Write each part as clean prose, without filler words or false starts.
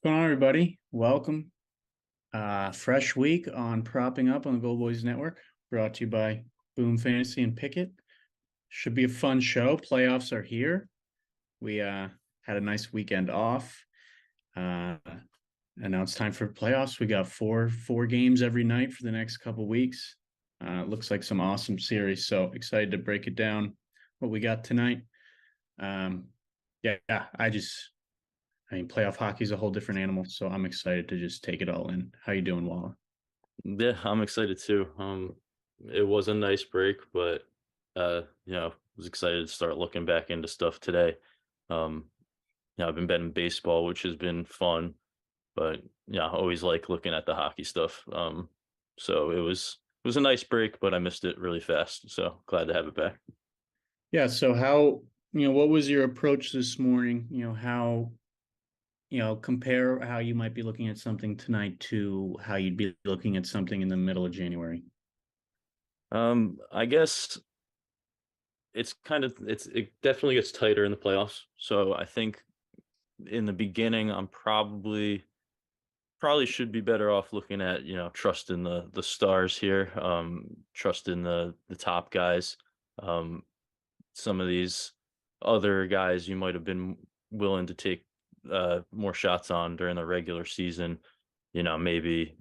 What's going on, everybody? Welcome. Fresh week on Propping Up on the Gold Boys Network, brought to you by Boom Fantasy and Pickett. Should be a fun show. Playoffs are here. We had a nice weekend off. Uh, and now it's time for playoffs. We got four games every night for the next couple weeks. Looks like some awesome series. So excited to break it down. What we got tonight. Yeah, playoff hockey is a whole different animal, so I'm excited to just take it all in. How you doing, Walla? Yeah, I'm excited too. It was a nice break, but was excited to start looking back into stuff today. Um, I've been betting baseball, which has been fun, but yeah, I always like looking at the hockey stuff. So it was a nice break, but I missed it really fast. So glad to have it back. Yeah, so what was your approach this morning? Compare how you might be looking at something tonight to how you'd be looking at something in the middle of January. I guess it definitely gets tighter in the playoffs. So I think in the beginning, I'm probably should be better off looking at trusting the stars here, trusting the top guys. um some of these other guys you might have been willing to take more shots on during the regular season, maybe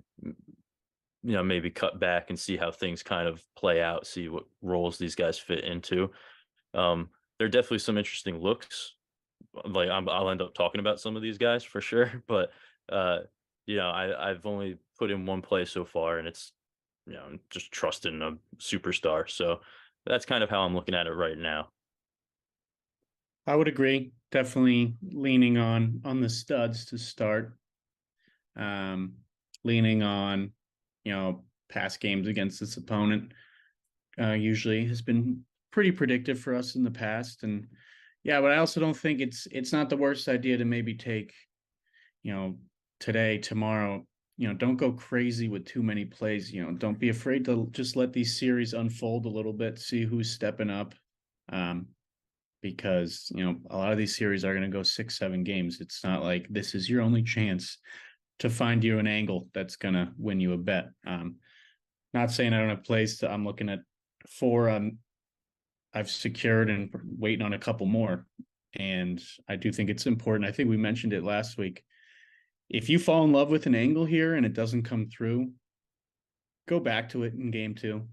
maybe cut back and see how things kind of play out, see what roles these guys fit into. There are definitely some interesting looks, like I'll end up talking about some of these guys for sure, but uh, I've only put in one play so far, and it's just trusting a superstar. So that's kind of how I'm looking at it right now. I would agree. Definitely leaning on the studs to start. Um, Leaning on, past games against this opponent usually has been pretty predictive for us in the past. And yeah, but I also don't think it's not the worst idea to maybe take, you know, today, tomorrow, don't go crazy with too many plays. Don't be afraid to just let these series unfold a little bit, see who's stepping up. Um, because, a lot of these series are going to go 6, 7 games. It's not like this is your only chance to find you an angle that's going to win you a bet. Not saying I don't have plays. I'm looking at four. I've secured and waiting on a couple more. And I do think it's important. I think we mentioned it last week. If you fall in love with an angle here and it doesn't come through, go back to it in game two.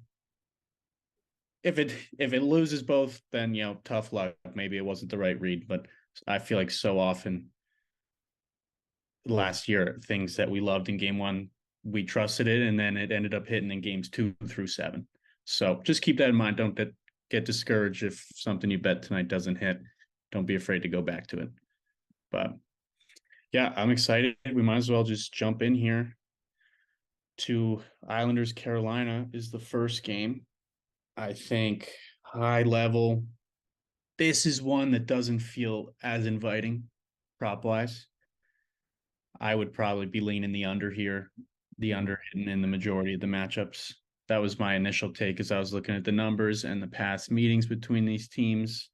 If it loses both, then tough luck. Maybe it wasn't the right read. But I feel like so often last year, things that we loved in game one, we trusted it, and then it ended up hitting in games 2 through 7. So just keep that in mind. Don't get discouraged if something you bet tonight doesn't hit. Don't be afraid to go back to it. But yeah, I'm excited. We might as well just jump in here to Islanders Carolina is the first game. I think high level. This is one that doesn't feel as inviting prop wise. I would probably be leaning the under here, the under hitting in the majority of the matchups. That was my initial take as I was looking at the numbers and the past meetings between these teams.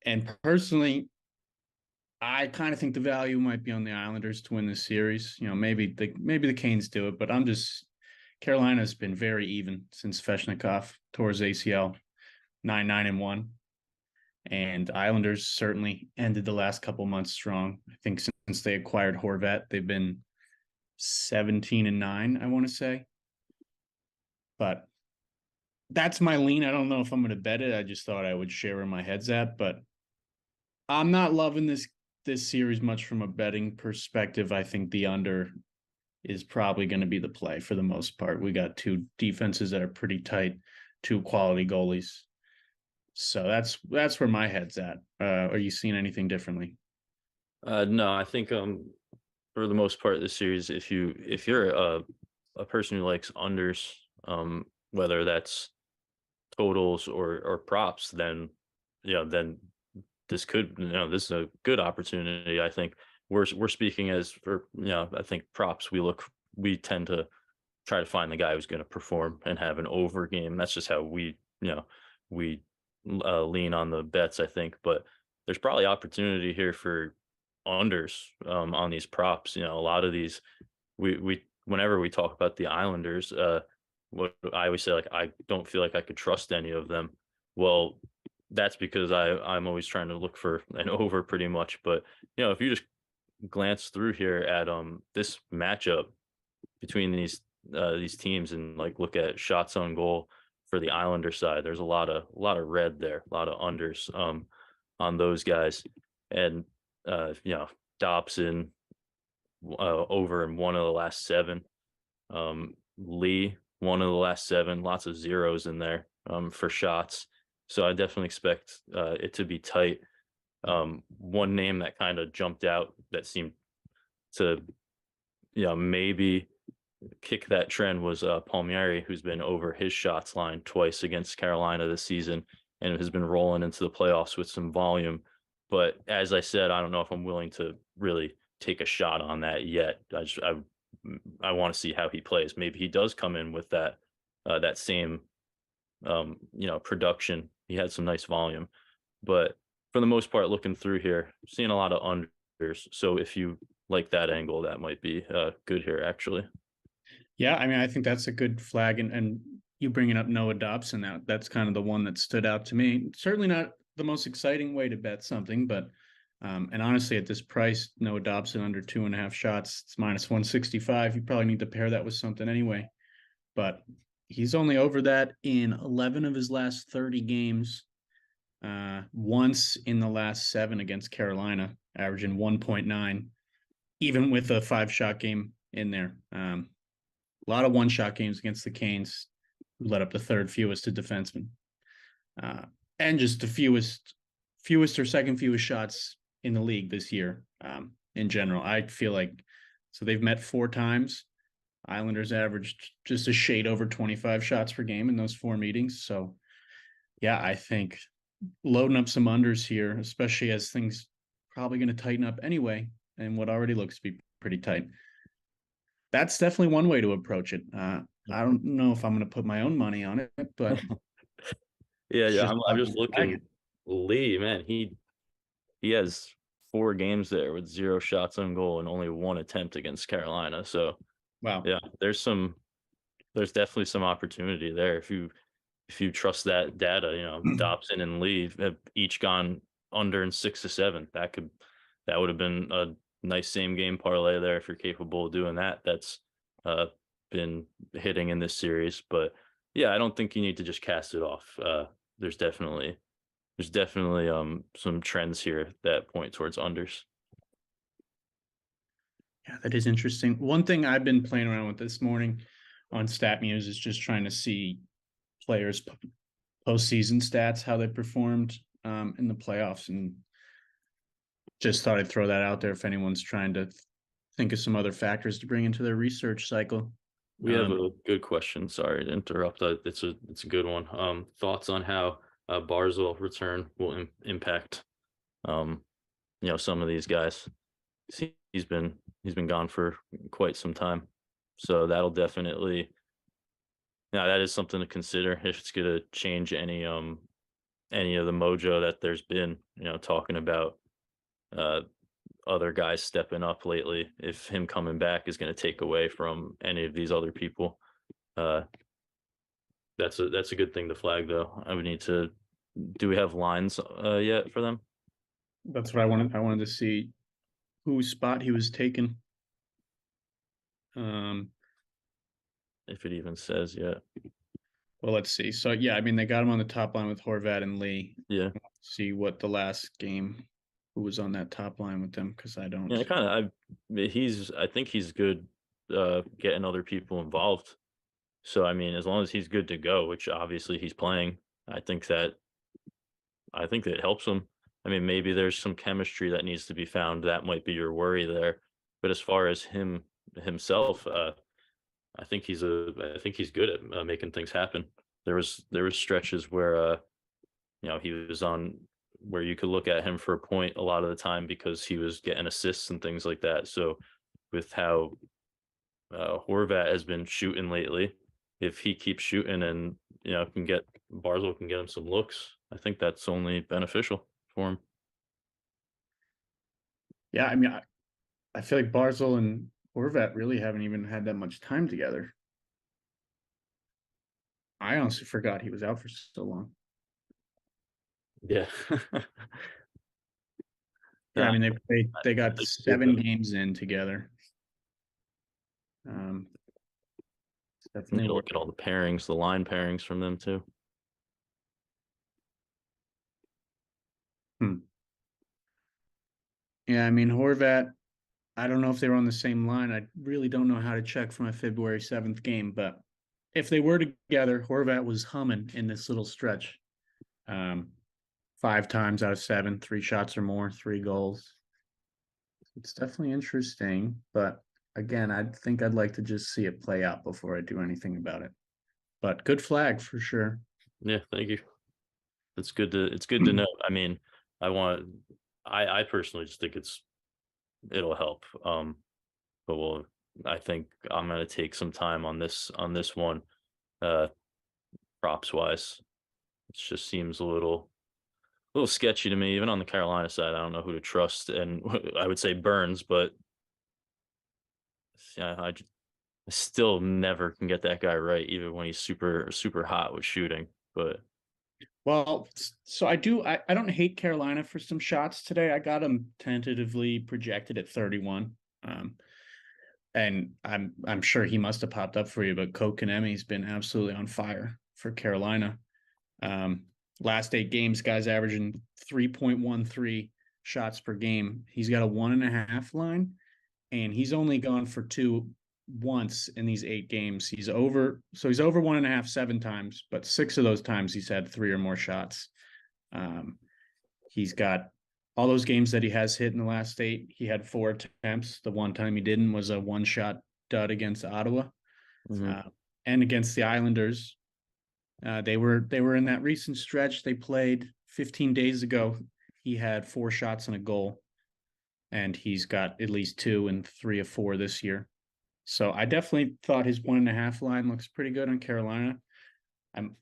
And personally, I kind of think the value might be on the Islanders to win this series. Maybe the Canes do it, but Carolina's been very even since Svechnikov tore his ACL, 9-9-1. And Islanders certainly ended the last couple months strong. I think since they acquired Horvat, they've been 17-9, I want to say. But that's my lean. I don't know if I'm going to bet it. I just thought I would share where my head's at, but I'm not loving this series much from a betting perspective. I think the under is probably going to be the play for the most part. We got two defenses that are pretty tight, two quality goalies. So that's where my head's at. Are you seeing anything differently? No, I think for the most part of the series, if you're a person who likes unders, whether that's totals or props, then then this is a good opportunity. I think we're speaking as for I think props, we tend to try to find the guy who's going to perform and have an over game. That's just how we lean on the bets, I think. But there's probably opportunity here for unders on these props. A lot of these we whenever we talk about the Islanders, what I always say, like, I don't feel like I could trust any of them. Well, that's because I'm always trying to look for an over pretty much. But if you just glance through here at this matchup between these teams and like look at shots on goal for the Islander side, there's a lot of red there, a lot of unders on those guys. And Dobson over in one of the last seven. Lee, one of the last seven, lots of zeros in there for shots. So I definitely expect it to be tight. One name that kind of jumped out that seemed to, maybe kick that trend was Palmieri, who's been over his shots line twice against Carolina this season and has been rolling into the playoffs with some volume. But as I said, I don't know if I'm willing to really take a shot on that yet. I want to see how he plays. Maybe he does come in with that same production. He had some nice volume, but for the most part, looking through here, seeing a lot of unders. So if you like that angle, that might be good here actually. Yeah, I mean, I think that's a good flag, and you bringing up Noah Dobson, that's kind of the one that stood out to me. Certainly not the most exciting way to bet something, but and honestly, at this price, Noah Dobson under 2.5 shots, it's minus 165. You probably need to pair that with something anyway. But he's only over that in 11 of his last 30 games. Once in the last 7 against Carolina, averaging 1.9, even with a 5-shot game in there. A lot of one-shot games against the Canes, who let up the third fewest to defensemen, and just the fewest or second fewest shots in the league this year. In general, I feel like so they've met 4 times. Islanders averaged just a shade over 25 shots per game in those 4 meetings. So, yeah, I think loading up some unders here, especially as things probably going to tighten up anyway, and what already looks to be pretty tight. That's definitely one way to approach it. I don't know if I'm going to put my own money on it, but Yeah, it's yeah. just I'm just looking. Lee, man, he has 4 games there with 0 shots on goal and only 1 attempt against Carolina. So wow. yeah, there's definitely some opportunity there if you trust that data. Dobson and Lee have each gone under in 6 to 7. That would have been a nice same game parlay there if you're capable of doing that. That's uh, been hitting in this series. But yeah, I don't think you need to just cast it off. There's definitely some trends here that point towards unders. Yeah, that is interesting. One thing I've been playing around with this morning on StatMuse is just trying to see players' postseason stats, how they performed in the playoffs, and just thought I'd throw that out there if anyone's trying to think of some other factors to bring into their research cycle. We have a good question. Sorry to interrupt. It's a good one. Thoughts on how Barzil return will impact some of these guys. He's been gone for quite some time, so that'll definitely, yeah, that is something to consider if it's going to change any of the mojo that there's been. Talking about uh other guys stepping up lately. If him coming back is going to take away from any of these other people, uh, that's a good thing to flag, though. I would need to. Do we have lines yet for them? That's what I wanted. I wanted to see whose spot he was taken. Um, If it even says yet. well, let's see. So yeah, I mean they got him on the top line with Horvat and Lee. Yeah, See what the last game, who was on that top line with them, because I don't. yeah. Kind of. I think he's good getting other people involved. So I mean, as long as he's good to go, which obviously he's playing, I think that I think that helps him. I mean, maybe there's some chemistry that needs to be found. That might be your worry there. But as far as him himself, I think he's good at making things happen. There was stretches where he was on where you could look at him for a point a lot of the time because he was getting assists and things like that. So with how Horvat has been shooting lately, if he keeps shooting and can get Barzil can get him some looks, I think that's only beneficial for him. Yeah, I mean, I feel like Barzil and Horvat really haven't even had that much time together. I honestly forgot he was out for so long. Yeah. Yeah, No, I mean they I got think you're good. 7 games in together. Um, it's Need definitely to worth look at all the pairings, the line pairings from them too. Hmm. Yeah, I mean Horvat. I don't know if they were on the same line. I really don't know how to check from a February 7th game, but if they were together, Horvat was humming in this little stretch. Um, 5 times out of 7, 3 shots or more, 3 goals. It's definitely interesting, but again, I think I'd like to just see it play out before I do anything about it. But good flag for sure. Yeah, thank you. It's good to know. I mean, I want I personally just think it'll help. But I think I'm gonna take some time on this one, uh props wise. It just seems a little sketchy to me, even on the Carolina side. I don't know who to trust, and I would say Burns, but yeah, I still never can get that guy right, even when he's super super hot with shooting. But Well, so I do. I don't hate Carolina for some shots today. I got them tentatively projected at 31. Um, and I'm sure he must have popped up for you, but Kokanemi's been absolutely on fire for Carolina. Um, last 8 games, guys averaging 3.13 shots per game. He's got a 1.5 line, and he's only gone for two once in these 8 games. He's over 1.5 7 times, but 6 of those times he's had 3 or more shots. Um, he's got all those games that he has hit in the last 8. He had 4 attempts. The one time he didn't was a one-shot dud against Ottawa, mhm. uh, and against the Islanders. They were in that recent stretch they played 15 days ago. He had 4 shots and a goal, and he's got at least 2 and 3 of 4 this year. So I definitely thought his 1.5 line looks pretty good on Carolina. I'm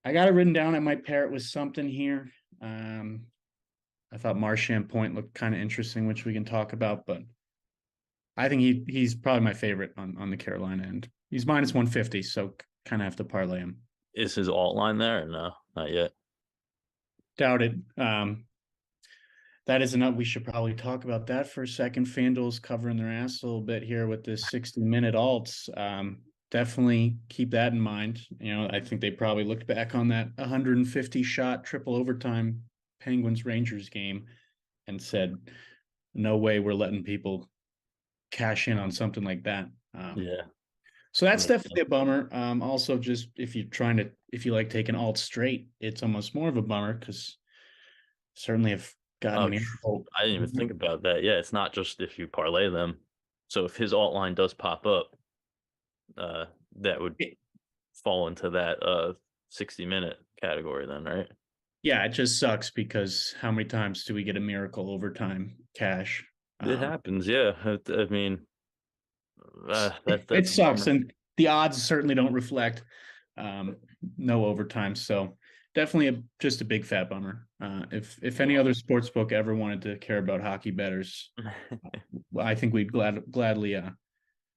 I got it written down. I might pair it with something here. I thought Marchand Point looked kind of interesting, which we can talk about, but I think he's probably my favorite on the Carolina end. He's minus 150, so kind of have to parlay him. Is his alt line there? Or no, not yet. Doubt it. That is enough. We should probably talk about that for a second. FanDuel's covering their ass a little bit here with this 60-minute alts. Definitely keep that in mind. I think they probably looked back on that 150 shot triple overtime Penguins Rangers game and said, no way we're letting people cash in on something like that. Yeah, So that's makes definitely sense. a bummer. Also, just if you like taking alt straight, it's almost more of a bummer because certainly have gotten Oh, Miracle. I didn't even think about that. Yeah, it's not just if you parlay them. So if his alt line does pop up, uh, that would fall into that 60-minute category then, right? Yeah, it just sucks because how many times do we get a Miracle overtime cash? It Um, happens, yeah. I mean, it that's a sucks, bummer. and the odds certainly don't reflect um, no overtime. So definitely just a big fat bummer. If any other sports book ever wanted to care about hockey bettors, I think we'd gladly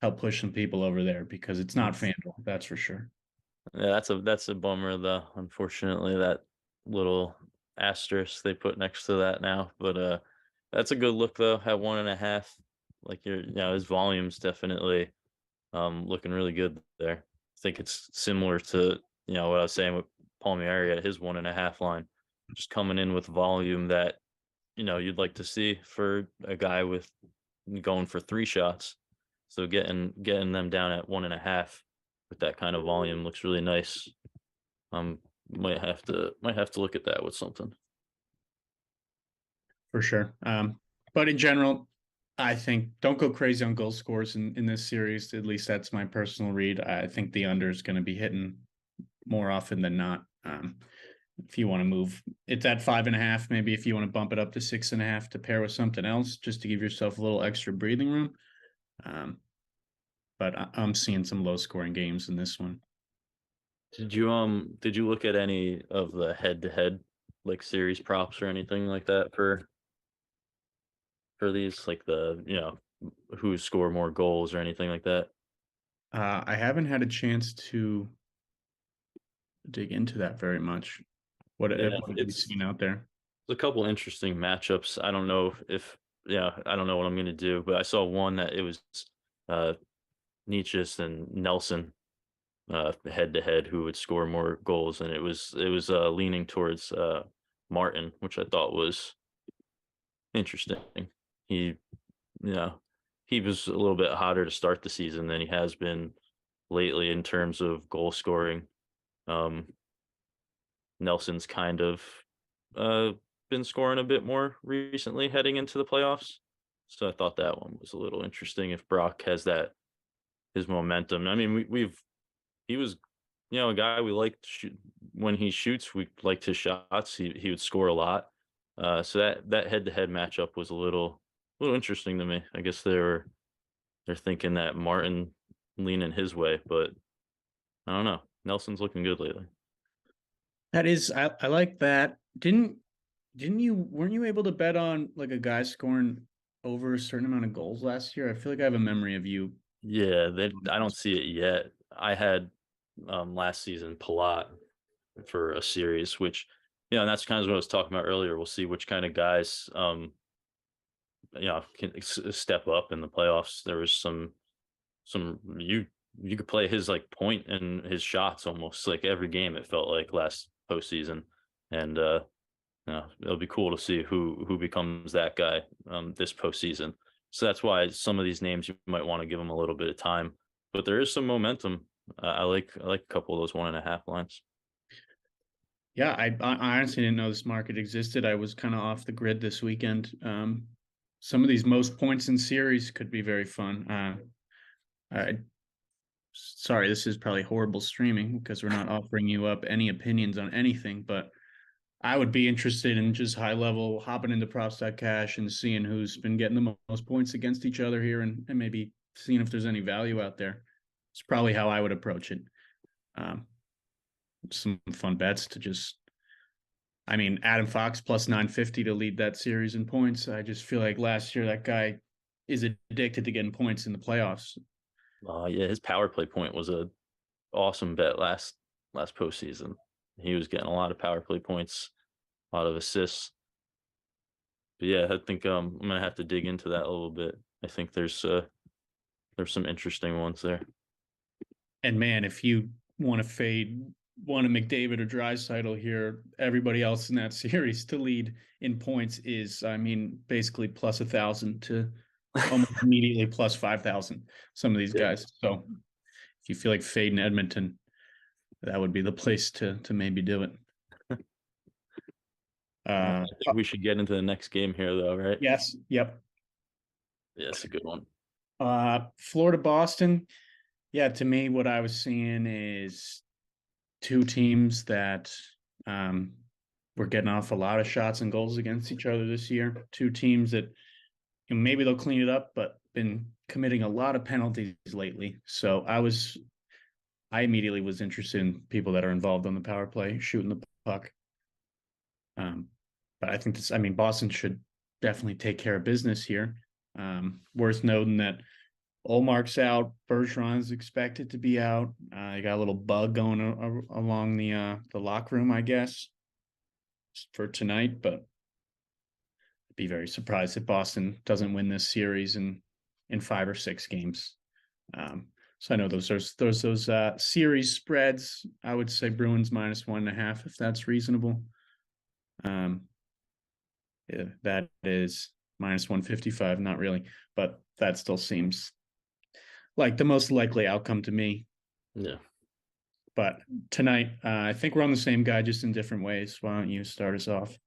help push some people over there because it's not FanDuel, that's for sure. Yeah, that's a bummer though. Unfortunately, that little asterisk they put next to that now. But that's a good look though at 1.5. Like his volume's definitely looking really good there. I think it's similar to what I was saying with Palmieri at his 1.5 line, just coming in with volume that you'd like to see for a guy with going for 3 shots. So getting them down at 1.5 with that kind of volume looks really nice. Um, might have to look at that with something. For sure. But in general, I think don't go crazy on goal scores in this series. At least that's my personal read. I think the under is going to be hitting more often than not. If you want to move, it's at 5.5. Maybe if you want to bump it up to 6.5 to pair with something else, just to give yourself a little extra breathing room. Um, but I'm seeing some low scoring games in this one. Did you look at any of the head to head like series props or anything like that for these, like the who score more goals or anything like that? I haven't had a chance to dig into that very much. Yeah, What have you it's seen out there? a couple interesting matchups. I don't know if I don't know what I'm gonna do, but I saw one that it was uh Nietzsche's and Nelson head to head who would score more goals, and it was leaning towards Martin, which I thought was interesting. He you know he was a little bit hotter to start the season than he has been lately in terms of goal scoring. Um, Nelson's kind of uh, been scoring a bit more recently heading into the playoffs. So I thought that one was a little interesting if Brock has that his momentum. I mean, he was a guy we liked when he shoots. We liked his shots. He would score a lot. So that head to head matchup was a little interesting to me. I guess they're thinking that Martin leaning his way, but I don't know. Nelson's looking good lately. That is, I like that. Didn't you weren't you able to bet on like a guy scoring over a certain amount of goals last year? I feel like I have a memory of you. Yeah, I don't see it yet. I had last season Palat for a series, which and that's kind of what I was talking about earlier. We'll see which kind of guys can step up in the playoffs. There was some you could play his like point and his shots almost like every game. It felt like last postseason, and it'll be cool to see who becomes that guy this postseason. So that's why some of these names you might want to give them a little bit of time, but there is some momentum. I like a couple of those 1.5 lines. Yeah, I honestly didn't know this market existed. I was kind of off the grid this weekend. Some of these most points in series could be very fun. I sorry, this is probably horrible streaming because we're not offering you up any opinions on anything, but I would be interested in just high level hopping into props.cash and seeing who's been getting the most points against each other here and maybe seeing if there's any value out there. It's probably how I would approach it. Um, some fun bets to just, I mean, Adam Fox plus 950 to lead that series in points. I just feel like last year that guy is addicted to getting points in the playoffs. Yeah, his power play point was a awesome bet last postseason. He was getting a lot of power play points, a lot of assists. But yeah, I think I'm gonna have to dig into that a little bit. I think there's some interesting ones there. And man, if you want to fade one of McDavid or Drysaitel here, everybody else in that series to lead in points is, I mean, basically plus 1,000 to almost immediately plus 5,000. Some of these Yeah, guys. So if you feel like fading Edmonton, that would be the place to maybe do it. I think we should get into the next game here, though, right? Yes. Yep. Yeah, it's a good one. Florida, Boston. Yeah, to me, what I was seeing is two teams that um, were getting off a lot of shots and goals against each other this year. Two teams that maybe they'll clean it up, but been committing a lot of penalties lately. So I immediately was interested in people that are involved on the power play, shooting the puck. Um, but I think this, I mean, Boston should definitely take care of business here. Worth noting that Olmark's out. Bergeron's expected to be out. You got a little bug going along the locker room, I guess, for tonight. But I'd be very surprised if Boston doesn't win this series in 5 or 6 games. So I know those series spreads. I would say Bruins minus 1.5 if that's reasonable. Yeah, that is minus 155. Not really, but that still seems like the most likely outcome to me. Yeah. But tonight, I think we're on the same guy, just in different ways. Why don't you start us off?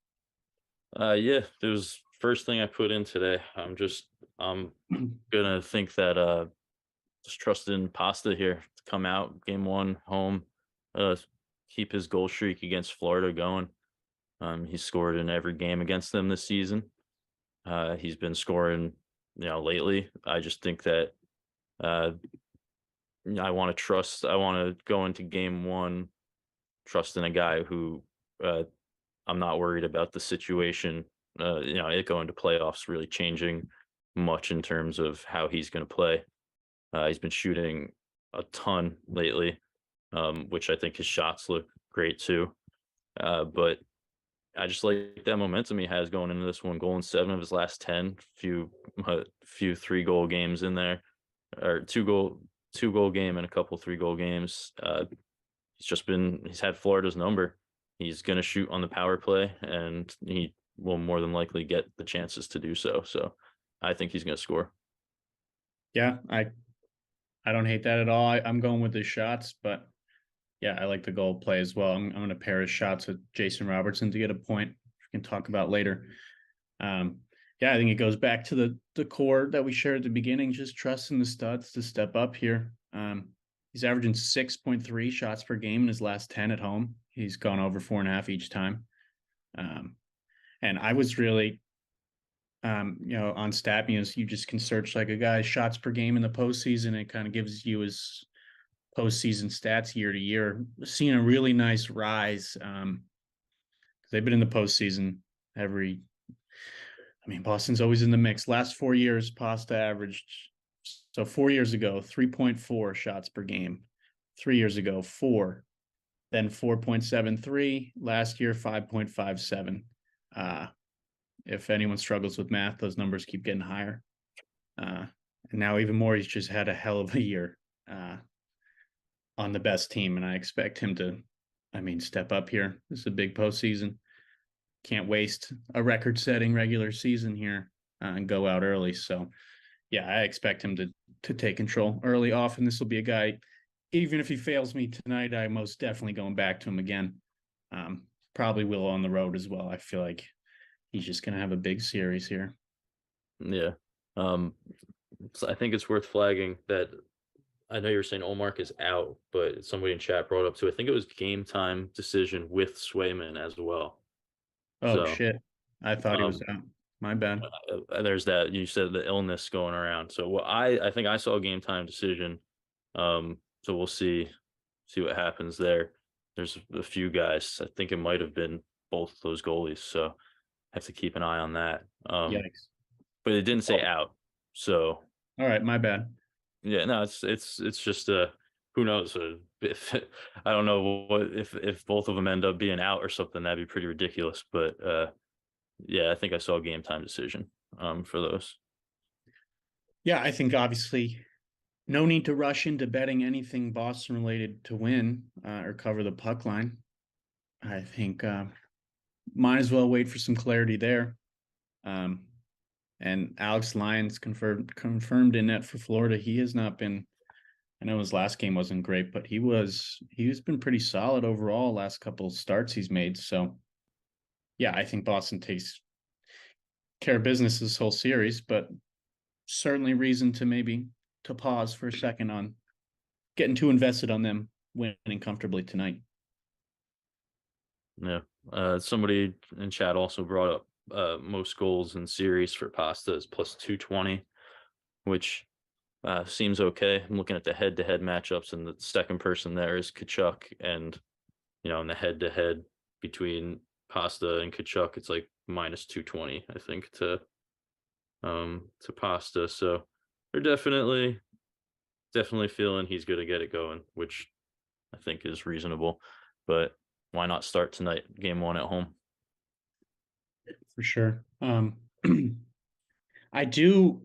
Yeah, it was first thing I put in today. I'm gonna think that just trust in Pasta here to come out game one home, uh keep his goal streak against Florida going. He's scored in every game against them this season. He's been scoring, lately. I just think that uh I want to go into game one trusting a guy who I'm not worried about the situation it going to playoffs really changing much in terms of how he's going to play. He's been shooting a ton lately, which I think his shots look great too. But I just like that momentum he has going into this one. Goal in 7 of his last 10. Few 3-goal games in there, or two goal game and a couple 3-goal games. He's had Florida's number. He's going to shoot on the power play, and he will more than likely get the chances to do so. So I think he's going to score. Yeah, I don't hate that at all. I'm going with his shots, but yeah, I like the goal play as well. I'm going to pair his shots with Jason Robertson to get a point we can talk about later. Yeah, I think it goes back to the core that we shared at the beginning, just trusting the studs to step up here. He's averaging 6.3 shots per game in his last 10 at home. He's gone over 4.5 each time. And I was really, on StatMuse, you just can search like a guy's shots per game in the postseason. It kind of gives you his postseason stats year to year. Seeing a really nice rise. They've been in the postseason Boston's always in the mix. Last 4 years, Pasta averaged, so 4 years ago, 3.4 shots per game. 3 years ago, 4. Then 4.73. Last year, 5.57. If anyone struggles with math, those numbers keep getting higher. And now even more, he's just had a hell of a year on the best team, and I expect him to, step up here. This is a big postseason. Can't waste a record-setting regular season here and go out early. So, yeah, I expect him to take control early off, and this will be a guy, even if he fails me tonight, I'm most definitely going back to him again. Probably will on the road as well. I feel like he's just going to have a big series here. Yeah. So I think it's worth flagging that I know you were saying Olmark is out, but somebody in chat brought up too. I think it was game time decision with Swayman as well. Oh, So, shit. I thought he was out. My bad. there's that. You said the illness going around. So I think I saw a game time decision. So we'll see what happens there. There's a few guys. I think it might have been both those goalies. So have to keep an eye on that. Yikes. But it didn't say Oh, out. So all right, my bad. yeah, no, it's just who knows if I don't know what if both of them end up being out or something, that'd be pretty ridiculous. But yeah, I think I saw a game time decision for those. Yeah, I think obviously no need to rush into betting anything Boston related to win or cover the puck line. I think might as well wait for some clarity there. And Alex Lyons confirmed in net for Florida. He has not been. I know his last game wasn't great, but he's been pretty solid overall last couple of starts he's made. So yeah, I think Boston takes care of business this whole series, but certainly reason to maybe to pause for a second on getting too invested on them winning comfortably tonight. Yeah. Somebody in chat also brought up most goals in series for Pasta is plus 220, which seems okay. I'm looking at the head-to-head matchups, and the second person there is Kachuk, and in the head-to-head between Pasta and Kachuk, it's like minus 220, I think, to Pasta. So they're definitely feeling he's going to get it going, which I think is reasonable. But why not start tonight, game 1 at home? For sure. I do.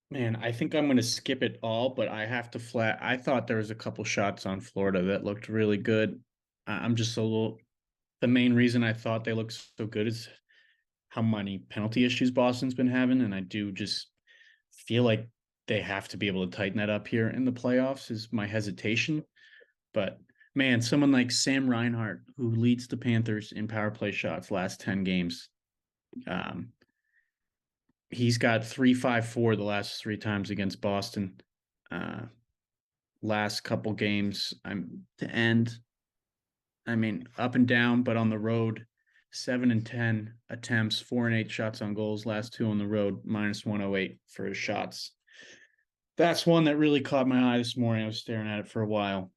Man, I think I'm going to skip it all, but I have to flat. I thought there was a couple shots on Florida that looked really good. I'm just a little. The main reason I thought they looked so good is how many penalty issues Boston's been having, and I do just feel like they have to be able to tighten that up here in the playoffs. Is my hesitation, but man, someone like Sam Reinhart, who leads the Panthers in power play shots last 10 games, he's got 3-5-4 the last 3 times against Boston. Last couple games, to end. Up and down, but on the road, 7 and 10 attempts, 4 and 8 shots on goals. Last 2 on the road, minus 108 for his shots. That's one that really caught my eye this morning. I was staring at it for a while.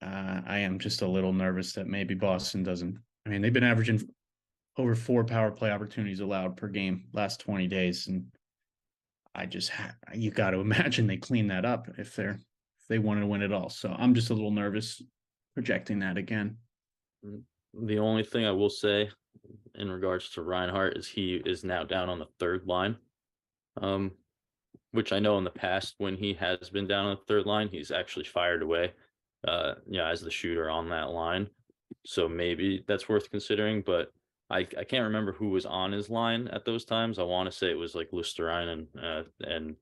I am just a little nervous that maybe Boston doesn't. They've been averaging over 4 power play opportunities allowed per game last 20 days. And you got to imagine they clean that up if they want to win it all. So I'm just a little nervous projecting that again. Mm, The only thing I will say in regards to Reinhardt is he is now down on the third line. Um, which I know in the past when he has been down on the third line, he's actually fired away, as the shooter on that line. So maybe that's worth considering. But I can't remember who was on his line at those times. I want to say it was like Lusterine and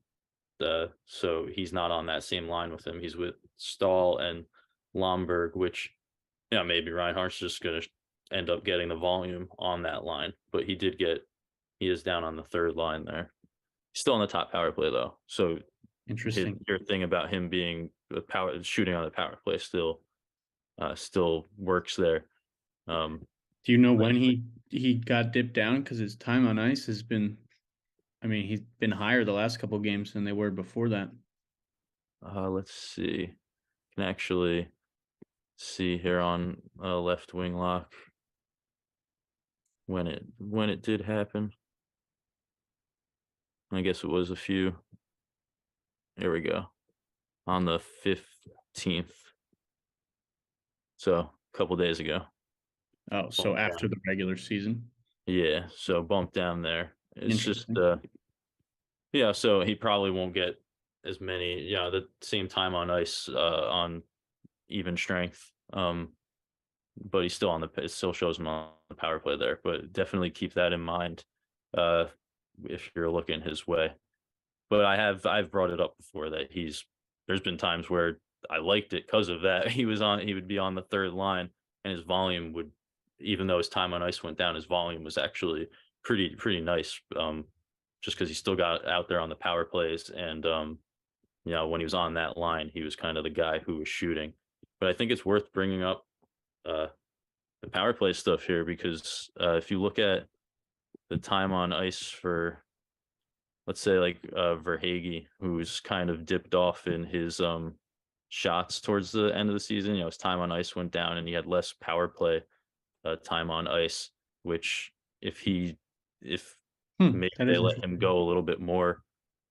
so he's not on that same line with him. He's with Stahl and Lomberg, which maybe Reinhardt's just gonna end up getting the volume on that line. But he is down on the third line there. Still on the top power play though. So Interesting. your thing about him being the power shooting on the power play still works there. Do you know when he got dipped down? Because his time on ice has been, I mean, he's been higher the last couple of games than they were before that. Let's see. Can actually see here on left wing lock when it did happen. I guess it was a few. There we go. On the 15th. So a couple days ago. Oh, so Bumped after down. the regular season. Yeah, so bump down there. It's just Interesting. yeah, so he probably won't get as many, the same time on ice on even strength. But he's still on it still shows him on the power play there. But definitely keep that in mind uh if you're looking his way. But I've brought it up before that there's been times where I liked it because of that. He would be on the third line and his volume would, even though his time on ice went down, his volume was actually pretty nice. Just because he still got out there on the power plays and when he was on that line, he was kind of the guy who was shooting. But I think it's worth bringing up uh the power play stuff here because if you look at the time on ice for, let's say, like Verhage, who's kind of dipped off in his shots towards the end of the season. His time on ice went down and he had less power play time on ice, which if maybe That they is let him interesting. go a little bit more,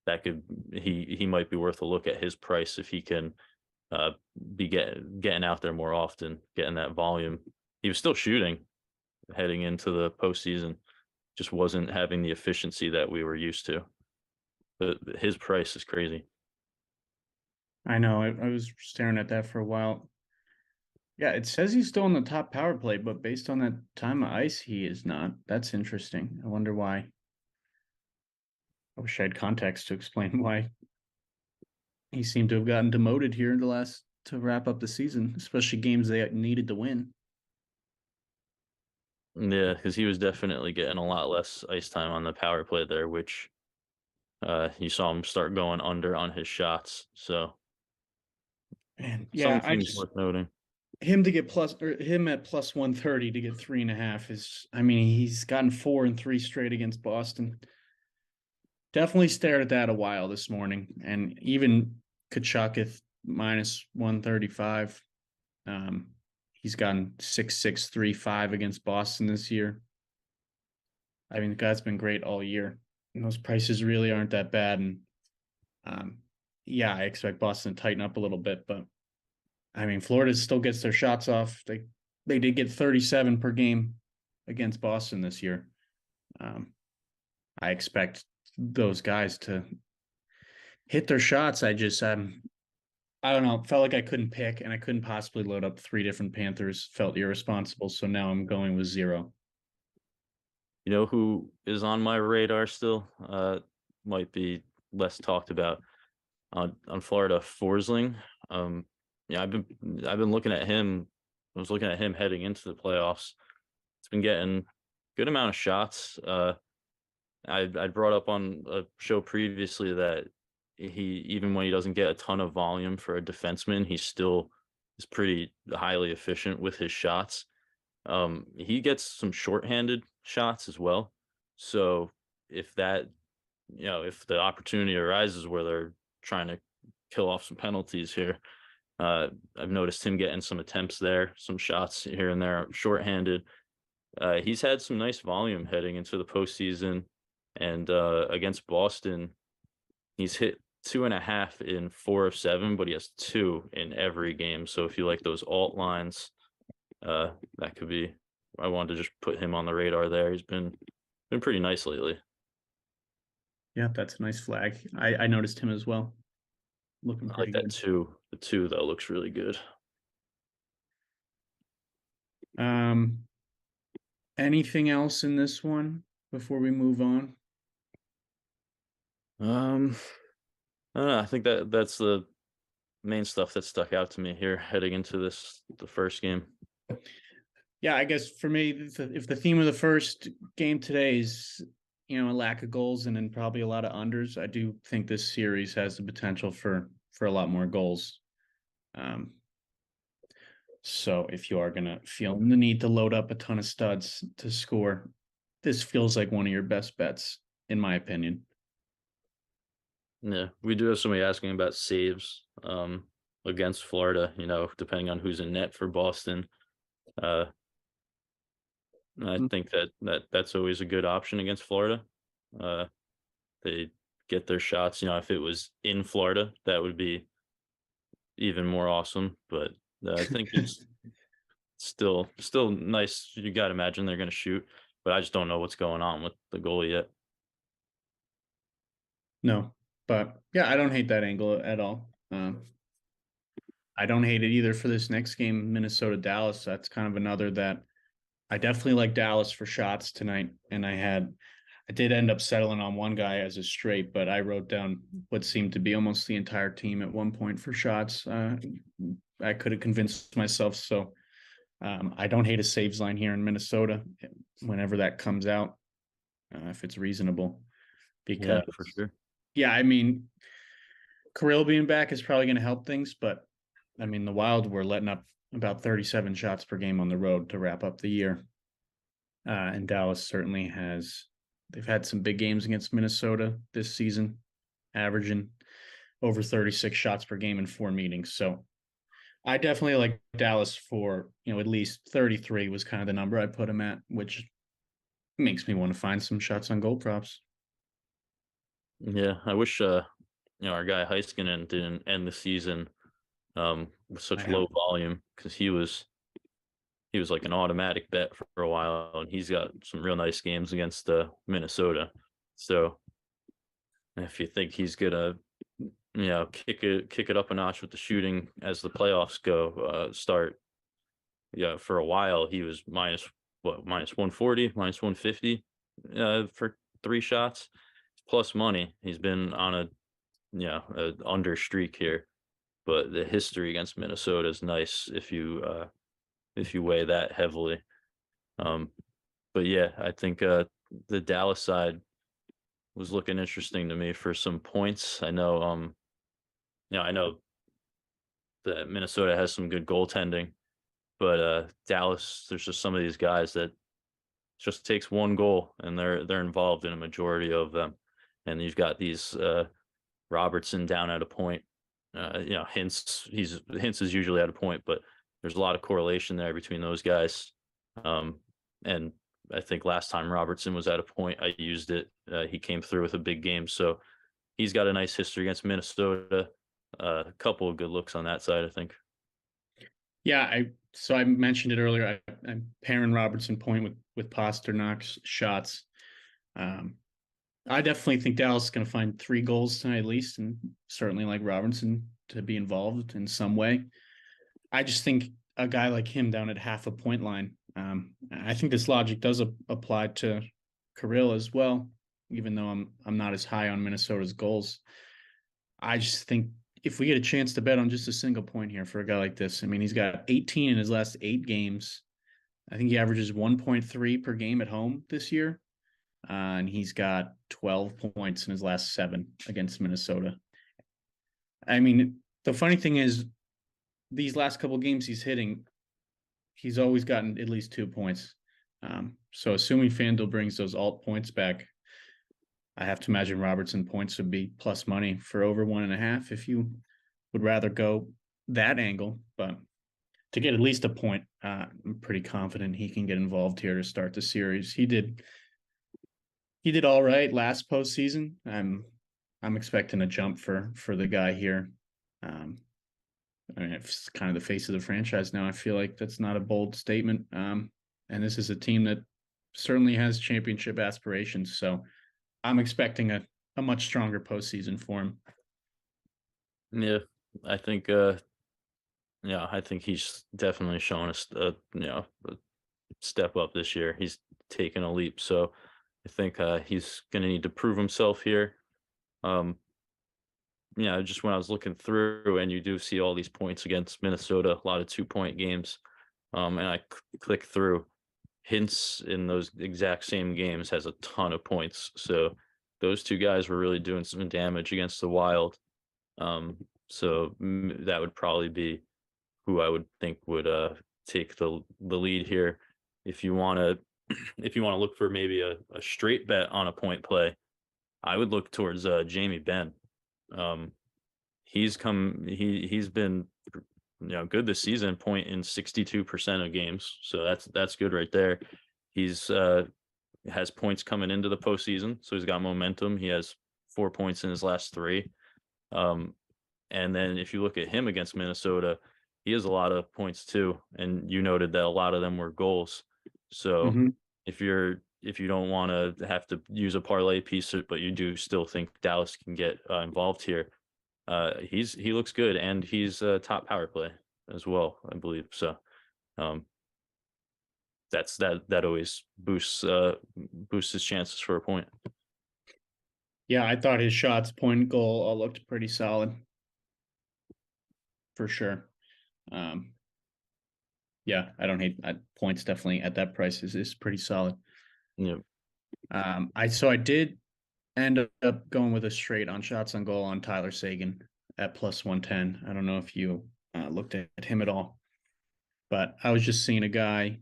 that could he might be worth a look at his price if he can uh be getting out there more often, getting that volume. He was still shooting heading into the postseason, just wasn't having the efficiency that we were used to. But his price is crazy. I know. I was staring at that for a while. Yeah, it says he's still in the top power play, but based on that time of ice, he is not. That's interesting. I wonder why. I wish I had context to explain why he seemed to have gotten demoted here in the last to wrap up the season, especially games they needed to win. Yeah, because he was definitely getting a lot less ice time on the power play there, which you saw him start going under on his shots. So And yeah, some I things just worth noting. him to get plus or him at plus 130 to get 3.5 is, I mean, he's gotten 4 and 3 straight against Boston. Definitely stared at that a while this morning. And even Kachuk minus 135. Um, he's gotten 6-6-3-5 against Boston this year. I mean, the guy's been great all year. And those prices really aren't that bad. And um, yeah, I expect Boston to tighten up a little bit, but I mean, Florida still gets their shots off. They did get 37 per game against Boston this year. Um, I expect those guys to hit their shots. I don't know. Felt like I couldn't pick, and I couldn't possibly load up 3 different Panthers. Felt irresponsible, so now I'm going with 0. You know who is on my radar still? Might be less talked about on Florida. Forsling. Yeah, I've been looking at him. I was looking at him heading into the playoffs. It's been getting good amount of shots. I brought up on a show previously that he, even when he doesn't get a ton of volume for a defenseman, he still is pretty highly efficient with his shots. He gets some shorthanded shots as well. So if that, if the opportunity arises where they're trying to kill off some penalties here, I've noticed him getting some attempts there, some shots here and there, shorthanded. He's had some nice volume heading into the postseason, and against Boston, he's hit 2.5 in 4 of 7, but he has two in every game. So if you like those alt lines, that could be. I wanted to just put him on the radar there. He's been pretty nice lately. Yeah, that's a nice flag. I noticed him as well. Looking I like pretty that good. too. The two though looks really good. Um, Anything else in this one before we move on? Um, I don't know. I think that's the main stuff that stuck out to me here heading into the first game. Yeah, I guess for me, if the theme of the first game today is, a lack of goals and then probably a lot of unders, I do think this series has the potential for a lot more goals. Um, so if you are gonna feel the need to load up a ton of studs to score, this feels like one of your best bets, in my opinion. Yeah, we do have somebody asking about saves against Florida, depending on who's in net for Boston. Uh I think that's always a good option against Florida. Uh they get their shots, if it was in Florida, that would be even more awesome, but I think it's still nice. You got to imagine they're going to shoot, but I just don't know what's going on with the goalie yet. No, but yeah, I don't hate that angle at all. I don't hate it either for this next game, Minnesota Dallas. That's kind of another that I definitely like Dallas for shots tonight. And I did end up settling on one guy as a straight, but I wrote down what seemed to be almost the entire team at one point for shots. I could have convinced myself. So I don't hate a saves line here in Minnesota whenever that comes out, if it's reasonable. Yeah, Because, for sure. yeah, I mean, Kirill being back is probably going to help things, but I mean, the Wild were letting up about 37 shots per game on the road to wrap up the year. And Dallas certainly has, they've had some big games against Minnesota this season, averaging over 36 shots per game in 4 meetings. So I definitely like Dallas for, at least 33 was kind of the number I put him at, which makes me want to find some shots on goal props. Yeah, I wish our guy Heiskanen didn't end the season with I such have, low volume, because he was like an automatic bet for a while, and he's got some real nice games against Minnesota. So if you think he's gonna kick it up a notch with the shooting as the playoffs start. Yeah, for a while he was minus 140, minus 150 for three shots, plus money. He's been on a under streak here, but the history against Minnesota is nice if you weigh that heavily. Um, but yeah, I think the Dallas side was looking interesting to me for some points. I know that Minnesota has some good goaltending, but Dallas, there's just some of these guys that just takes one goal and they're involved in a majority of them. And you've got these Robertson down at a point. Hintz is usually at a point, but there's a lot of correlation there between those guys. And I think last time Robertson was at a point, I used it. He came through with a big game, so he's got a nice history against Minnesota. A couple of good looks on that side, I think. yeah, I mentioned it earlier. I'm pairing Robertson point with Pasternak's shots. Um, I definitely think Dallas is going to find 3 goals tonight at least, and certainly like Robinson to be involved in some way. I just think a guy like him down at half a point line. I think this logic does apply to Kirill as well, even though I'm not as high on Minnesota's goals. I just think if we get a chance to bet on just a single point here for a guy like this, I mean, he's got 18 in his last 8 games. I think he averages 1.3 per game at home this year. And he's got 12 points in his last 7 against Minnesota. I mean, the funny thing is, these last couple games he's hitting, he's always gotten at least 2 points. So assuming FanDuel brings those alt points back, I have to imagine Robertson points would be plus money for over 1.5 if you would rather go that angle. But to get at least a point. I'm pretty confident he can get involved here to start the series. He did all right last postseason. I'm expecting a jump for the guy here. Um, I mean, it's kind of the face of the franchise now. I feel like that's not a bold statement. And this is a team that certainly has championship aspirations. So I'm expecting a much stronger postseason for him. Yeah, I think. Yeah, I think he's definitely shown us a step up this year. He's taken a leap, so I think he's going to need to prove himself here. Um, just when I was looking through, and you do see all these points against Minnesota, a lot of 2-point games, and I click through. Hints in those exact same games has a ton of points, so those two guys were really doing some damage against the Wild. So that would probably be who I would think would take the lead here. If you want to if you want to look for maybe a straight bet on a point play, I would look towards Jamie Benn. Um, he's been good this season, point in 62% of games. So that's good right there. He's has points coming into the postseason, so he's got momentum. He has 4 points in his last three. Um, and then if you look at him against Minnesota, he has a lot of points too. And you noted that a lot of them were goals. So Mm-hmm. if you don't want to have to use a parlay piece, but you do still think Dallas can get involved here, he looks good, and he's a top power play as well, I believe. So um, that always boosts his chances for a point. Yeah, I thought his shots, point, goal all looked pretty solid for sure. Um, yeah, I don't hate points. Definitely at that price is pretty solid. Yeah, I did end up going with a straight on shots on goal on Tyler Seguin at plus 110. I don't know if you looked at him at all, but I was just seeing a guy.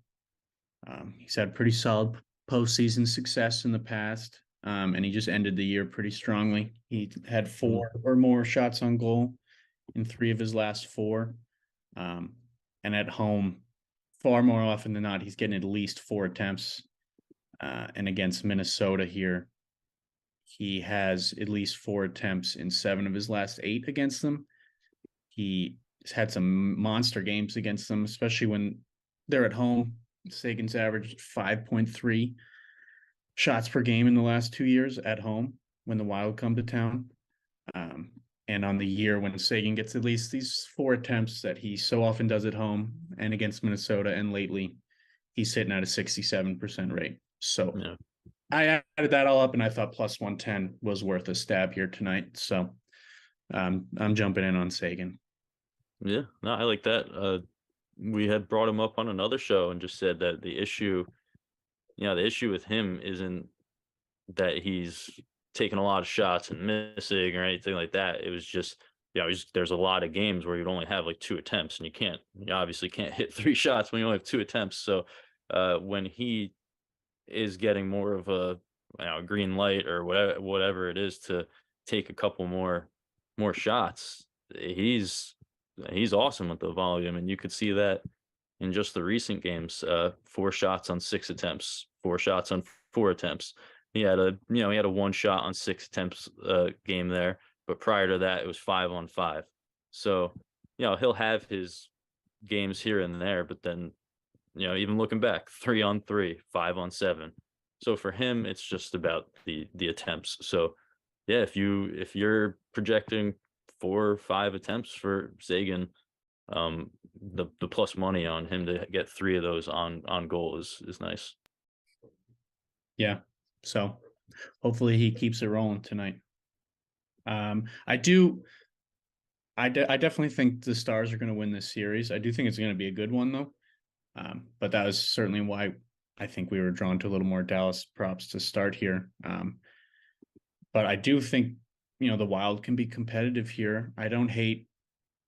He's had pretty solid postseason success in the past, and he just ended the year pretty strongly. He had mhm, 4 or more shots on goal in 3 of his last 4. Um, and at home, far more often than not, he's getting at least 4 attempts. And against Minnesota here, he has at least 4 attempts in 7 of his last 8 against them. He's had some monster games against them, especially when they're at home. Sagan's averaged 5.3 shots per game in the last 2 years at home when the Wild come to town. Um, and on the year when Sagan gets at least these 4 attempts that he so often does at home and against Minnesota, and lately he's sitting at a 67% rate. So yeah. I added that all up, and I thought plus 110 was worth a stab here tonight. So I'm jumping in on Sagan. Yeah, no, I like that. We had brought him up on another show and just said that the issue with him isn't that he's taking a lot of shots and missing or anything like that. It was just, there's a lot of games where you'd only have like 2 attempts, and you obviously can't hit 3 shots when you only have 2 attempts. So when he is getting more of a green light or whatever it is to take a couple more shots, he's he's awesome with the volume, and you could see that in just the recent games. 4 shots on 6 attempts, 4 shots on 4 attempts. He had a 1 shot on 6 attempts game there, but prior to that, it was 5 on 5. So he'll have his games here and there, but then even looking back, 3 on 3, 5 on 7. So for him, it's just about the attempts. So yeah, if you're projecting 4 or 5 attempts for Sagan, the plus money on him to get 3 of those on goal is nice. Yeah. So hopefully he keeps it rolling tonight. I do. I definitely think the Stars are going to win this series. I do think it's going to be a good one, though. But that was certainly why I think we were drawn to a little more Dallas props to start here. But I do think, the Wild can be competitive here. I don't hate,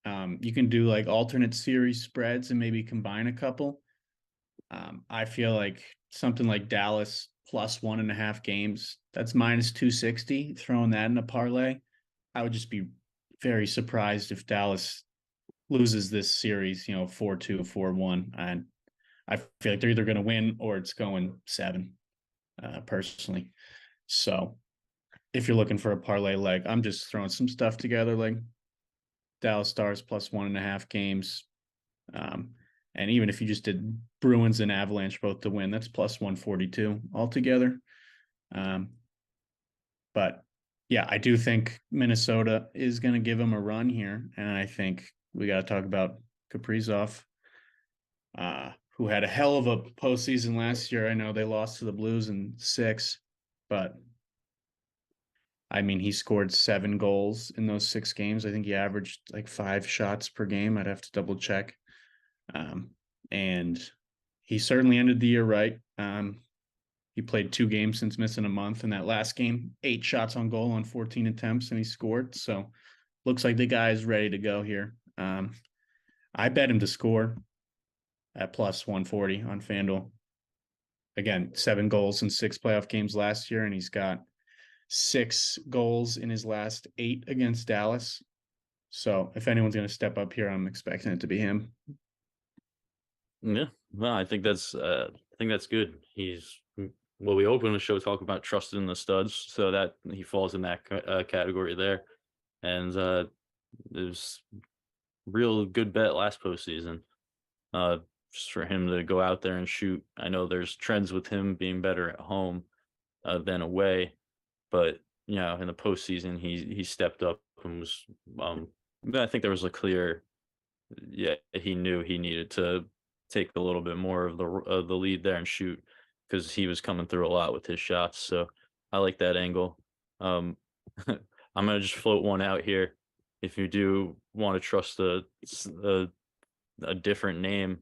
you can do like alternate series spreads and maybe combine a couple. I feel like something like Dallas plus 1.5 games, that's minus 260, throwing that in a parlay. I would just be very surprised if Dallas loses this series, 4-2, 4-1, and I feel like they're either going to win or it's going 7, personally. So if you're looking for a parlay leg, I'm just throwing some stuff together like Dallas Stars plus 1.5 games. And even if you just did Bruins and Avalanche both to win, that's plus 142 altogether. But yeah, I do think Minnesota is going to give them a run here. And I think we got to talk about Kaprizov, who had a hell of a postseason last year. I know they lost to the Blues in 6, but I mean, he scored 7 goals in those 6 games. I think he averaged like 5 shots per game. I'd have to double check. And he certainly ended the year right. He played 2 games since missing a month. In that last game, 8 shots on goal on 14 attempts, and he scored. So looks like the guy is ready to go here. I bet him to score at plus 140 on FanDuel. Again, 7 goals in 6 playoff games last year, and he's got 6 goals in his last 8 against Dallas. So if anyone's going to step up here, I'm expecting it to be him. Yeah, well, I think that's good. He's well, we opened the show talking about trusting the studs, so that he falls in that category there. And it was real good bet last postseason. Just for him to go out there and shoot. I know there's trends with him being better at home than away, but in the postseason he stepped up and was. I think there was a clear, he knew he needed to take a little bit more of the lead there and shoot because he was coming through a lot with his shots. So I like that angle. I'm gonna just float one out here. If you do want to trust a different name,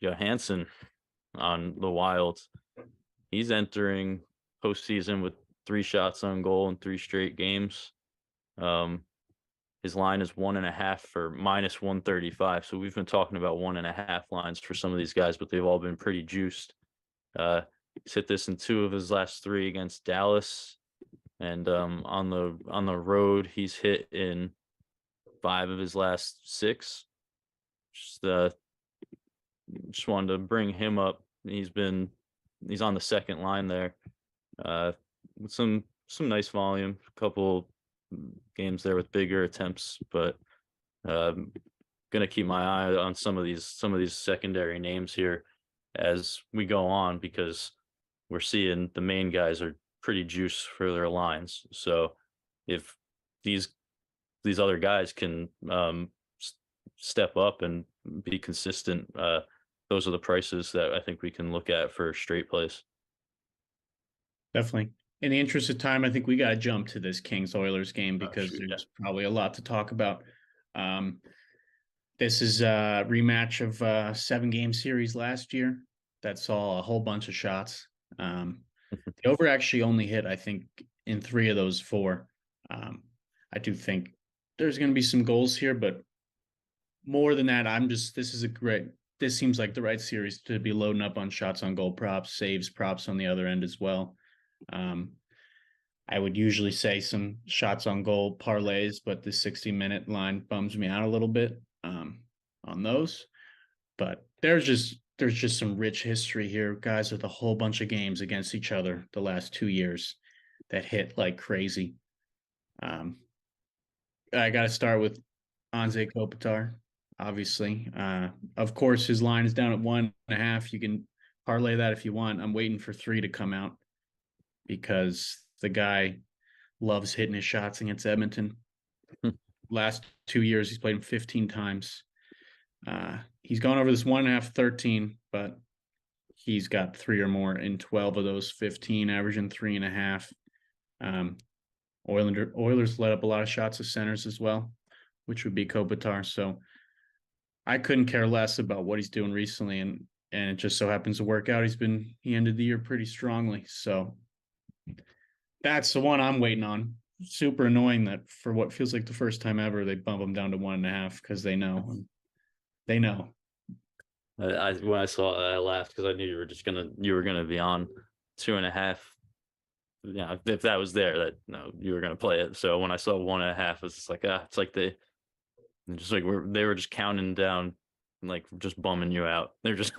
Johansson on the Wild, he's entering postseason with 3 shots on goal in 3 straight games. His line is 1.5 for minus 135. So we've been talking about 1.5 lines for some of these guys, but they've all been pretty juiced. He's hit this in 2 of his last 3 against Dallas, and on the road he's hit in 5 of his last 6. Just wanted to bring him up. He's on the second line there, with some nice volume, a couple games there with bigger attempts, but gonna keep my eye on some of these secondary names here as we go on, because we're seeing the main guys are pretty juice for their lines. So if these other guys can step up and be consistent, those are the prices that I think we can look at for straight plays. Definitely. In the interest of time, I think we got to jump to this Kings Oilers game because there's probably a lot to talk about. This is a rematch of a 7-game series last year that saw a whole bunch of shots. The over actually only hit, I think, in 3 of those 4. I do think there's going to be some goals here, but more than that, this seems like the right series to be loading up on shots on goal props, saves props on the other end as well. I would usually say some shots on goal parlays, but the 60-minute line bums me out a little bit on those. But there's just some rich history here, guys, with a whole bunch of games against each other the last 2 years that hit like crazy. I got to start with Anze Kopitar, obviously. Of course, his line is down at 1.5. You can parlay that if you want. I'm waiting for 3 to come out because the guy loves hitting his shots against Edmonton. Last 2 years, he's played him 15 times. He's gone over this 1.5, 13, but he's got 3 or more in 12 of those 15, averaging 3.5. Oilers let up a lot of shots of centers as well, which would be Kopitar. So I couldn't care less about what he's doing recently, and it just so happens to work out. He ended the year pretty strongly. So that's the one I'm waiting on. Super annoying that for what feels like the first time ever, they bump him down to 1.5 because they know. They know. When I saw it, I laughed because I knew you were gonna be on 2.5. Yeah, if that was there, that no, you were gonna play it. So when I saw 1.5, it's just like it's like And just like they were just counting down, like just bumming you out. They're just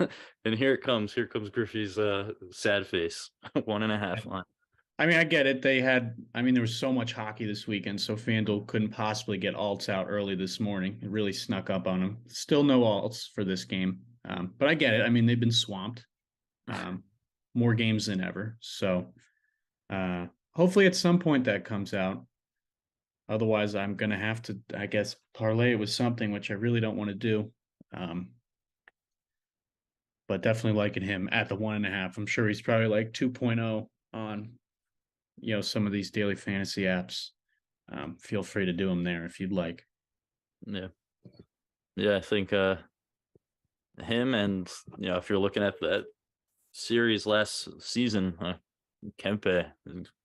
and here it comes. Here comes Griffey's sad face. 1.5 line. I mean, I get it. There was so much hockey this weekend, so FanDuel couldn't possibly get alts out early this morning. It really snuck up on them. Still no alts for this game. But I get it. I mean, they've been swamped, more games than ever. So hopefully at some point that comes out. Otherwise, I'm going to have to, I guess, parlay it with something, which I really don't want to do. But definitely liking him at the 1.5. I'm sure he's probably like 2.0 on, some of these daily fantasy apps. Feel free to do them there if you'd like. Yeah. Yeah, I think him and if you're looking at that series last season, Kempe,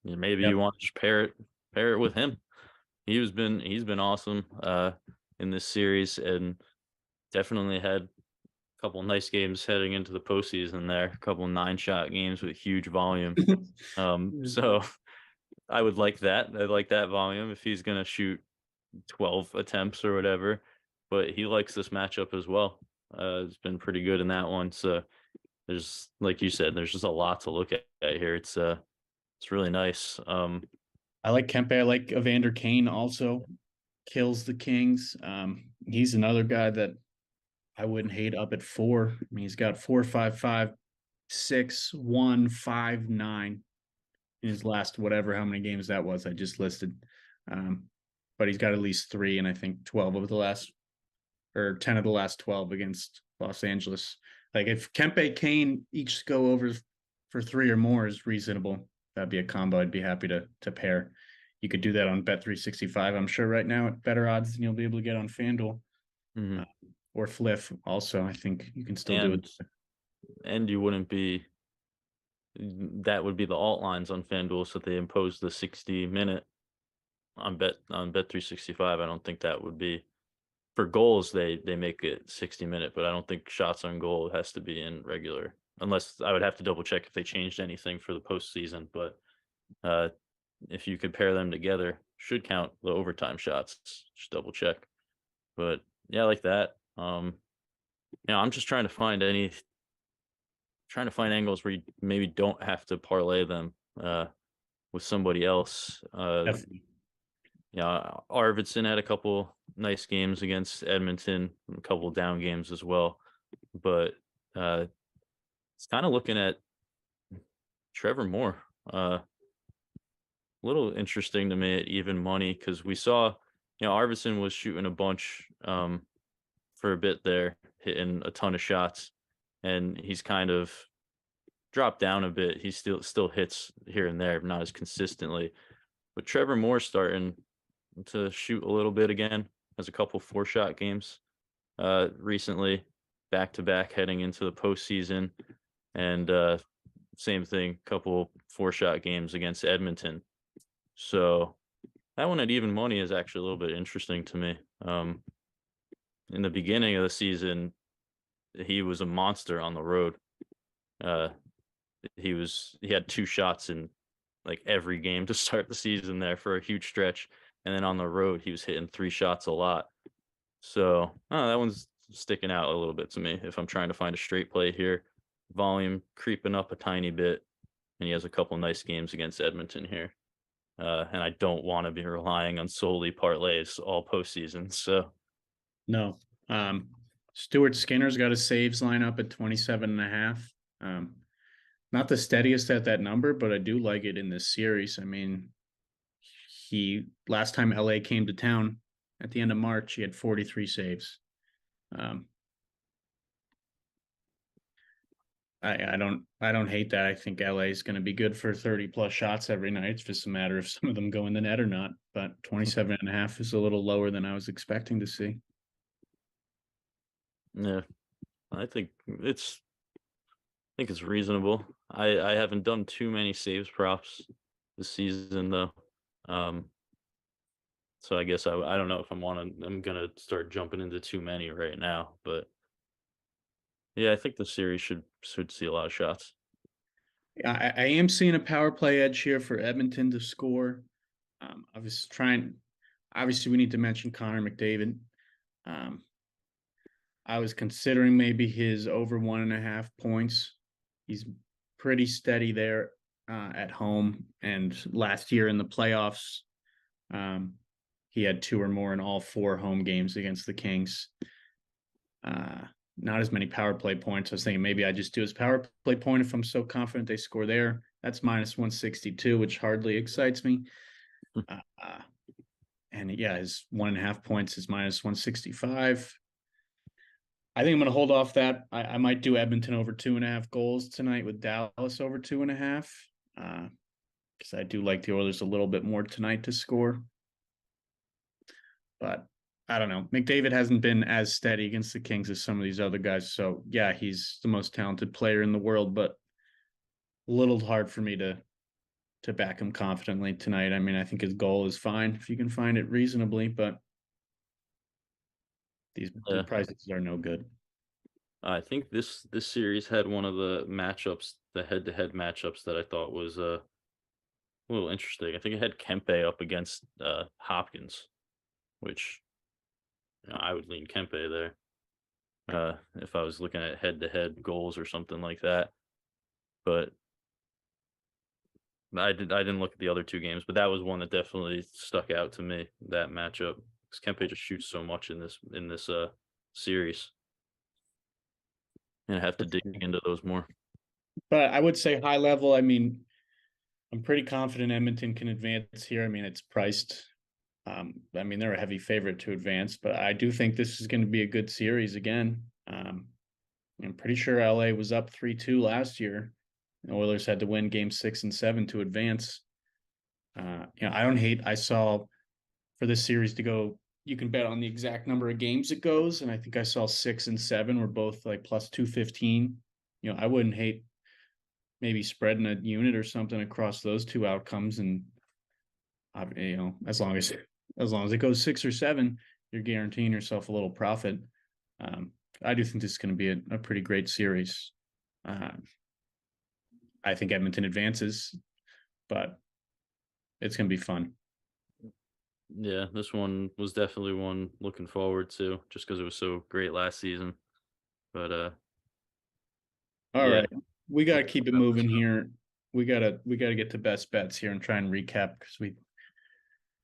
maybe Yep. you want to just pair it with him. He's been awesome in this series and definitely had a couple nice games heading into the postseason there. A couple 9-shot games with huge volume. So I would like that. I'd like that volume if he's gonna shoot 12 attempts or whatever. But he likes this matchup as well. It's been pretty good in that one. So there's, like you said, there's just a lot to look at here. It's really nice. I like Kempe. I like Evander Kane also. Kills the Kings. He's another guy that I wouldn't hate up at 4. I mean, he's got 4, 5, 5, 6, 1, 5, 9 in his last whatever how many games that was I just listed. But he's got at least 3, and I think 12 of the last, or 10 of the last 12 against Los Angeles. Like if Kempe Kane each go over for 3 or more is reasonable, that'd be a combo I'd be happy to pair. You could do that on Bet365, I'm sure right now at better odds than you'll be able to get on FanDuel. Mhm. Or Fliff also. I think you can still do and it. and you wouldn't be that would be the alt lines on FanDuel, so they impose the 60-minute on Bet365. I don't think that would be for goals. They make it 60-minute, but I don't think shots on goal has to be in regular. Unless I would have to double check if they changed anything for the postseason. But uh, if you could pair them together, should count the overtime shots. Just double check. But yeah, I like that. I'm just trying to find angles where you maybe don't have to parlay them with somebody else. Definitely. Arvidsson had a couple nice games against Edmonton, a couple down games as well. But it's kind of looking at Trevor Moore. A little interesting to me at even money because we saw, Arvidsson was shooting a bunch for a bit there, hitting a ton of shots, and he's kind of dropped down a bit. He still hits here and there, not as consistently. But Trevor Moore starting to shoot a little bit again. Has a couple 4-shot games recently, back to back heading into the postseason, and same thing, couple 4-shot games against Edmonton. So that one at even money is actually a little bit interesting to me. In the beginning of the season, he was a monster on the road. Uh, he had 2 shots in like every game to start the season there for a huge stretch, and then on the road he was hitting 3 shots a lot. So that one's sticking out a little bit to me if I'm trying to find a straight play here. Volume creeping up a tiny bit, and he has a couple nice games against Edmonton here. And I don't want to be relying on solely parlays all postseason. So No. Stuart Skinner's got a saves lineup at 27.5. Not the steadiest at that number, but I do like it in this series. I mean, he last time LA came to town at the end of March, he had 43 saves. I don't hate that. I think LA is going to be good for 30 plus shots every night. It's just a matter of some of them go in the net or not. But 27.5 is a little lower than I was expecting to see. yeah, I think it's reasonable. I haven't done too many saves props this season though. Um, so I guess I don't know if I'm gonna start jumping into too many right now, but yeah, I think the series should see a lot of shots. I am seeing a power play edge here for Edmonton to score. I was trying. Obviously, we need to mention Connor McDavid. I was considering maybe his over 1.5 points. He's pretty steady there at home. And last year in the playoffs, um, he had 2 or more in all 4 home games against the Kings. Not as many power play points. I was thinking maybe I just do his power play point if I'm so confident they score there. That's minus 162, which hardly excites me. And yeah, his 1.5 points is minus 165. I think I'm going to hold off that. I might do Edmonton over 2.5 goals tonight with Dallas over 2.5. Because I do like the Oilers a little bit more tonight to score. But I don't know. McDavid hasn't been as steady against the Kings as some of these other guys. So yeah, he's the most talented player in the world, but a little hard for me to back him confidently tonight. I mean, I think his goal is fine if you can find it reasonably, but the prices are no good. I think this series had one of the matchups, the head-to-head matchups that I thought was a little interesting. I think it had Kempe up against Hopkins, which I would lean Kempe there if I was looking at head-to-head goals or something like that. But I didn't look at the other 2 games, but that was one that definitely stuck out to me, that matchup. Because Kempe just shoots so much in this series. And I have to dig into those more. But I would say high level, I mean, I'm pretty confident Edmonton can advance here. I mean, it's priced. I mean, they're a heavy favorite to advance, but I do think this is going to be a good series again. I'm pretty sure LA was up 3-2 last year. The Oilers had to win game 6 and 7 to advance. I don't hate. I saw for this series to go, you can bet on the exact number of games it goes, and I think I saw 6 and 7 were both like plus 215. I wouldn't hate maybe spreading a unit or something across those 2 outcomes, and as long as it goes 6 or 7, you're guaranteeing yourself a little profit. I do think this is going to be a pretty great series. I think Edmonton advances, but it's going to be fun. Yeah, this one was definitely one looking forward to, just because it was so great last season. But All yeah, right, we got to keep it moving this here. We gotta get to best bets here and try and recap because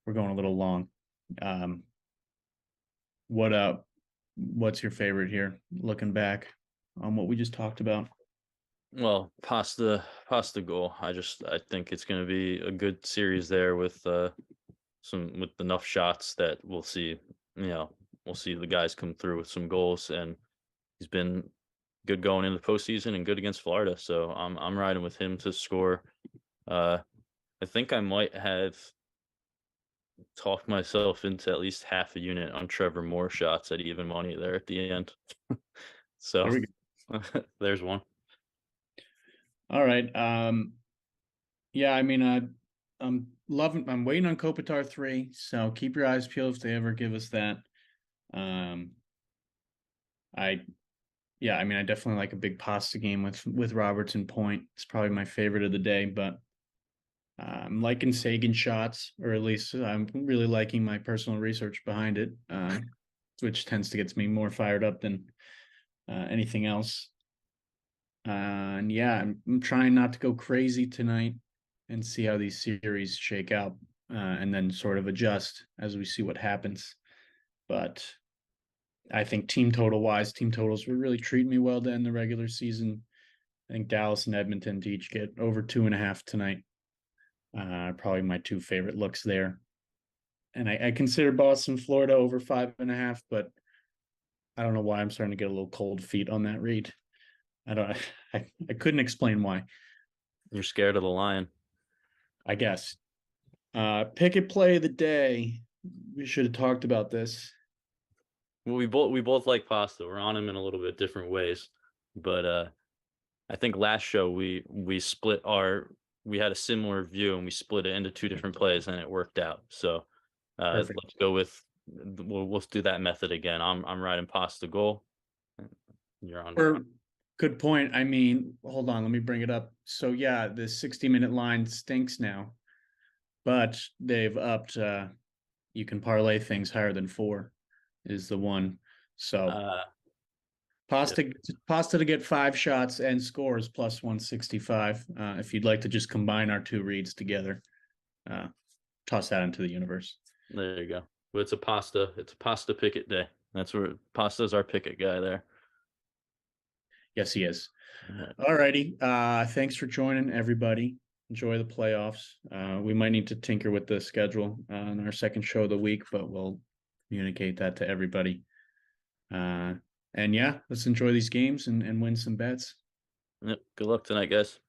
we're going a little long. What's your favorite here? Looking back on what we just talked about. Well, pasta goal. I think it's going to be a good series there with with enough shots that we'll see. We'll see the guys come through with some goals, and he's been good going in the postseason and good against Florida. So I'm riding with him to score. I think I might have talked myself into at least half a unit on Trevor Moore shots at even money there at the end. So There we go. there's one. All right. Yeah, I mean, I'm waiting on Kopitar 3, so keep your eyes peeled if they ever give us that. I definitely like a big pasta game with Robertson point. It's probably my favorite of the day, but I'm liking Sagan shots, or at least I'm really liking my personal research behind it, which tends to get me more fired up than anything else. And yeah, I'm trying not to go crazy tonight and see how these series shake out, and then sort of adjust as we see what happens. But I think team totals were really treating me well to end the regular season. I think Dallas and Edmonton to each get over 2.5 tonight. Probably my 2 favorite looks there. And I consider Boston, Florida over 5.5, but I don't know why I'm starting to get a little cold feet on that read. I couldn't explain why. You're scared of the lion. I guess. Pick it play of the day. We should have talked about this. Well, we both like pasta. We're on him in a little bit different ways, but I think last show we split we had a similar view and we split it into 2 different plays and it worked out. So Perfect. let's go with we'll do that method again. I'm riding pasta goal. You're on. Good point. I mean, hold on, let me bring it up. So yeah, the 60-minute line stinks now, but they've upped. You can parlay things higher than 4. is the one. So Uh, pasta to get 5 shots and scores plus 165. If you'd like to just combine our two reads together, toss that into the universe. there you go. Well, it's a pasta. It's a pasta picket day. That's where pasta's our picket guy there. Yes, he is. Yeah. All righty. Thanks for joining, everybody. Enjoy the playoffs. We might need to tinker with the schedule on our second show of the week, but we'll communicate that to everybody. And yeah, let's enjoy these games and win some bets. Yep. Good luck tonight, guys.